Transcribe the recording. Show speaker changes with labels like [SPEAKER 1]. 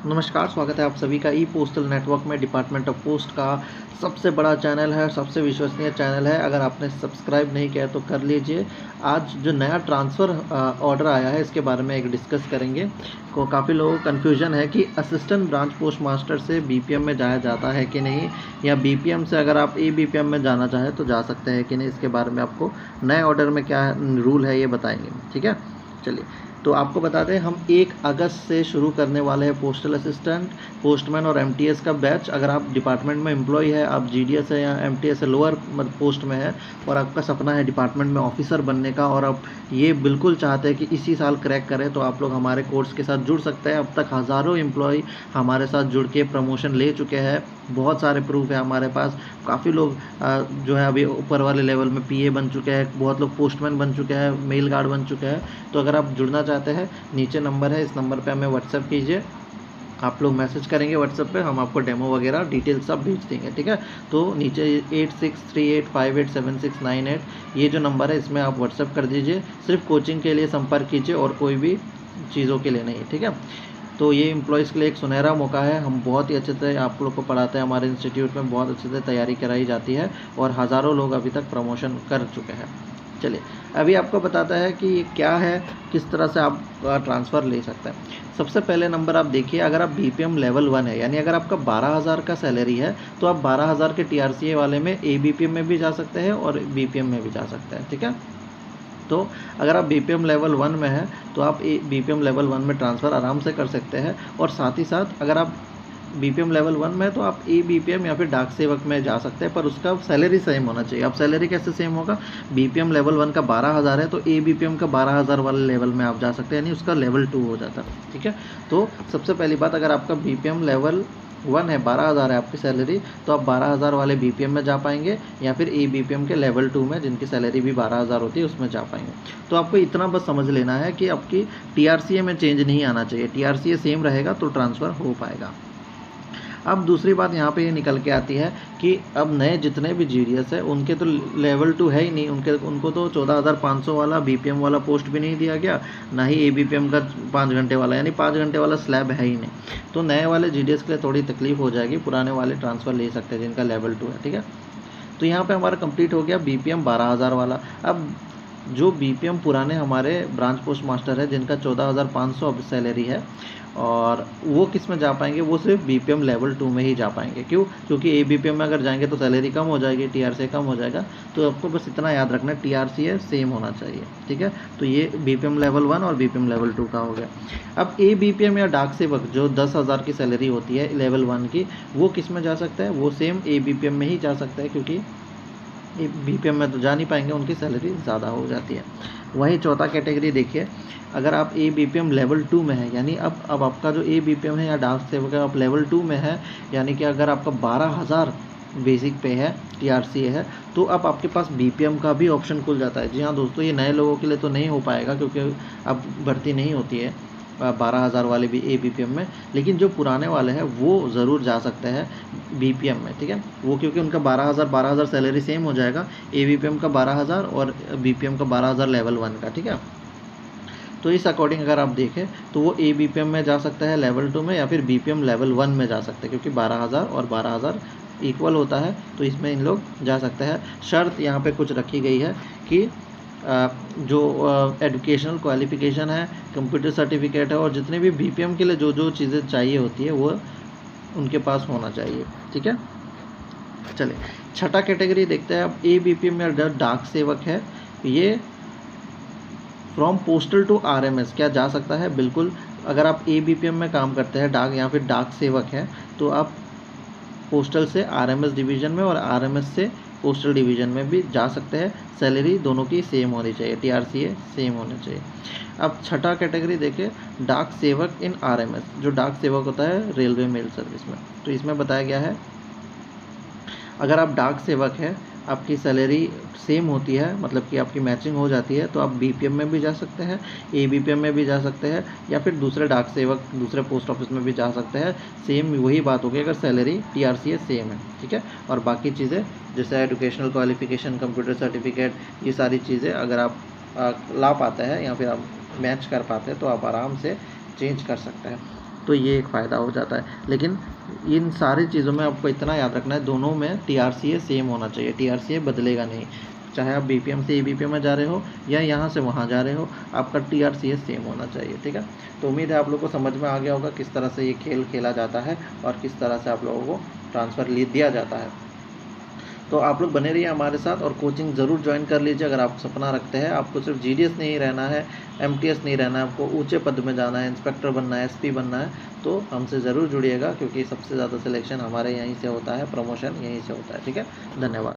[SPEAKER 1] नमस्कार, स्वागत है आप सभी का ई पोस्टल नेटवर्क में। डिपार्टमेंट ऑफ पोस्ट का सबसे बड़ा चैनल है, सबसे विश्वसनीय चैनल है। अगर आपने सब्सक्राइब नहीं किया है तो कर लीजिए। आज जो नया ट्रांसफ़र ऑर्डर आया है इसके बारे में एक डिस्कस करेंगे। को काफ़ी लोगों को कन्फ्यूजन है कि असिस्टेंट ब्रांच पोस्ट मास्टर से बीपीएम में जाया जाता है कि नहीं, या बीपीएम से अगर आप बीपीएम में जाना चाहें तो जा सकते हैं कि नहीं। इसके बारे में आपको नए ऑर्डर में क्या रूल है ये बताएंगे, ठीक है। चलिए, तो आपको बता दें, हम 1 अगस्त से शुरू करने वाले हैं पोस्टल असिस्टेंट, पोस्टमैन और एमटीएस का बैच। अगर आप डिपार्टमेंट में एम्प्लॉय है, आप जीडीएस है या एमटीएस से लोअर पोस्ट में है और आपका सपना है डिपार्टमेंट में ऑफिसर बनने का, और आप ये बिल्कुल चाहते हैं कि इसी साल क्रैक करें, तो आप लोग हमारे कोर्स के साथ जुड़ सकते हैं। अब तक हज़ारों एम्प्लॉय हमारे साथ जुड़ के प्रमोशन ले चुके हैं। बहुत सारे प्रूफ है हमारे पास। काफ़ी लोग जो है अभी ऊपर वाले लेवल में पीए बन चुके हैं, बहुत लोग पोस्टमैन बन चुके हैं, मेल गार्ड बन चुके हैं। तो अगर आप जुड़ना चाहते हैं, नीचे नंबर है, इस नंबर पे हमें व्हाट्सएप कीजिए। आप लोग मैसेज करेंगे व्हाट्सएप पे, हम आपको डेमो वगैरह डिटेल्स सब भेज देंगे, ठीक है। तो नीचे 8638587698 ये जो नंबर है, इसमें आप व्हाट्सएप कर दीजिए। सिर्फ कोचिंग के लिए संपर्क कीजिए और कोई भी चीज़ों के लिए नहीं, ठीक है। तो ये एम्प्लॉयज़ के लिए एक सुनहरा मौका है। हम बहुत ही अच्छे से आप लोग को पढ़ाते हैं, हमारे इंस्टीट्यूट में बहुत अच्छे से तैयारी कराई जाती है और हज़ारों लोग अभी तक प्रमोशन कर चुके हैं। चलिए, अभी आपको बताता है कि ये क्या है, किस तरह से आप ट्रांसफ़र ले सकते हैं। सबसे पहले नंबर आप देखिए, अगर आप बीपीएम लेवल 1 है, यानी अगर आपका 12,000 का सैलरी है, तो आप 12,000 के टीआरसीए वाले में एबीपीएम में भी जा सकते हैं और बीपीएम में भी जा सकते हैं, ठीक है। तो अगर आप बीपीएम लेवल 1 में है तो आप बीपीएम लेवल 1 में ट्रांसफ़र आराम से कर सकते हैं। और साथ ही साथ अगर आप बीपीएम लेवल 1 में है तो आप बीपीएम या फिर डाक सेवक में जा सकते हैं, पर उसका सैलरी सेम होना चाहिए। अब सैलरी कैसे सेम होगा? बीपीएम लेवल 1 का 12,000 है तो बीपीएम का 12,000 वाले लेवल में आप जा सकते हैं, यानी उसका लेवल 2 हो जाता है, ठीक है। तो सबसे पहली बात, अगर आपका बीपीएम लेवल 1 है, 12,000 है आपकी सैलरी, तो आप 12,000 वाले बीपीएम में जा पाएंगे, या फिर बीपीएम के लेवल 2 में, जिनकी सैलरी भी 12,000 होती है, उसमें जा पाएंगे। तो आपको इतना बस समझ लेना है कि आपकी टीआरसीए में चेंज नहीं आना चाहिए। टीआरसीए सेम रहेगा तो ट्रांसफ़र हो पाएगा। अब दूसरी बात यहाँ पे ये निकल के आती है कि अब नए जितने भी जीडीएस है उनके तो लेवल 2 है ही नहीं, उनको तो 14,500 वाला बीपीएम वाला पोस्ट भी नहीं दिया गया, ना ही एबीपीएम का 5 घंटे वाला, यानी 5 घंटे वाला स्लैब है ही नहीं। तो नए वाले जीडीएस के लिए थोड़ी तकलीफ हो जाएगी, पुराने वाले ट्रांसफ़र ले सकते हैं जिनका लेवल 2 है, ठीक है। तो यहाँ पर हमारा कंप्लीट हो गया बीपीएम 12,000 वाला। अब जो बीपीएम पुराने हमारे ब्रांच पोस्ट मास्टर है, जिनका 14,500 अब सैलरी है, और वो किस में जा पाएंगे? वो सिर्फ बीपीएम लेवल 2 में ही जा पाएंगे। क्यों? क्योंकि एबीपीएम में अगर जाएंगे तो सैलरी कम हो जाएगी, टीआरसीए कम हो जाएगा। तो आपको बस इतना याद रखना है, टीआरसीए सेम होना चाहिए, ठीक है। तो ये बीपीएम लेवल 1 और बीपीएम लेवल 2 का हो गया। अब बीपीएम या डाक सेवक जो 10,000 की सैलरी होती है लेवल 1 की, वो किस में जा सकता है? वो सेम बीपीएम में ही जा सकता है, क्योंकि बीपीएम में तो जा नहीं पाएंगे, उनकी सैलरी ज़्यादा हो जाती है। वहीं चौथा कैटेगरी देखिए, अगर आप बीपीएम लेवल 2 में है, यानी अब आपका जो बीपीएम है या डाक सेवक है, आप लेवल 2 में है, यानी कि अगर आपका 12,000 बेसिक पे है, टीआरसीए है, तो अब आपके पास बीपीएम का भी ऑप्शन खुल जाता है। जी हाँ दोस्तों, ये नए लोगों के लिए तो नहीं हो पाएगा क्योंकि अब भर्ती नहीं होती है 12,000 वाले भी बीपीएम में, लेकिन जो पुराने वाले हैं वो ज़रूर जा सकते हैं बीपीएम में, ठीक है। वो क्योंकि उनका 12,000 सैलरी सेम हो जाएगा, बीपीएम का 12,000 और बीपीएम का 12,000 लेवल 1 का, ठीक है। तो इस अकॉर्डिंग अगर आप देखें तो वो बीपीएम में जा सकता है लेवल 2 में, या फिर बीपीएम लेवल 1 में जा सकते हैं, क्योंकि 12,000 और 12,000 इक्वल होता है, तो इसमें इन लोग जा सकते हैं। शर्त यहाँ पे कुछ रखी गई है कि जो एजुकेशनल क्वालिफ़िकेशन है, कंप्यूटर सर्टिफिकेट है, और जितने भी बीपीएम के लिए जो जो चीज़ें चाहिए होती है वो उनके पास होना चाहिए, ठीक है। चलिए, छठा कैटेगरी देखते हैं। अब बीपीएम में डाक सेवक है, ये फ्रॉम पोस्टल टू आरएमएस क्या जा सकता है? बिल्कुल। अगर आप बीपीएम में काम करते हैं, डाक या फिर डाक सेवक है, तो आप पोस्टल से आरएमएस डिवीज़न में और आरएमएस से पोस्टल डिवीज़न में भी जा सकते हैं। सैलरी दोनों की सेम होनी चाहिए, टीआरसीए सेम होना चाहिए। अब छठा कैटेगरी देखें, डाक सेवक इन आरएमएस। जो डाक सेवक होता है रेलवे मेल सर्विस में, तो इसमें बताया गया है अगर आप डाक सेवक है, आपकी सैलरी सेम होती है, मतलब कि आपकी मैचिंग हो जाती है, तो आप बीपीएम में भी जा सकते हैं, बीपीएम में भी जा सकते हैं, या फिर दूसरे डाक सेवक दूसरे पोस्ट ऑफिस में भी जा सकते हैं। सेम वही बात होगी अगर सैलरी टीआरसीए सेम है, ठीक है। और बाकी चीज़ें जैसे एजुकेशनल क्वालिफ़िकेशन, कंप्यूटर सर्टिफिकेट, ये सारी चीज़ें अगर आप ला पाते हैं या फिर आप मैच कर पाते हैं तो आप आराम से चेंज कर सकते हैं। तो ये एक फ़ायदा हो जाता है। लेकिन इन सारी चीज़ों में आपको इतना याद रखना है, दोनों में टीआरसीए सेम होना चाहिए, टीआरसीए बदलेगा नहीं। चाहे आप बीपीएम से ईबीपीएम में जा रहे हो या यहाँ से वहाँ जा रहे हो, आपका टीआरसीए सेम होना चाहिए, ठीक है। तो उम्मीद है आप लोगों को समझ में आ गया होगा किस तरह से ये खेल खेला जाता है और किस तरह से आप लोगों को ट्रांसफ़र दिया जाता है। तो आप लोग बने रहिए हमारे साथ और कोचिंग ज़रूर ज्वाइन कर लीजिए अगर आप सपना रखते हैं। आपको सिर्फ जीडीएस नहीं रहना है, एमटीएस नहीं रहना है, आपको ऊंचे पद में जाना है, इंस्पेक्टर बनना है, एसपी बनना है, तो हमसे ज़रूर जुड़िएगा, क्योंकि सबसे ज़्यादा सिलेक्शन हमारे यहीं से होता है, प्रमोशन यहीं से होता है, ठीक है। धन्यवाद।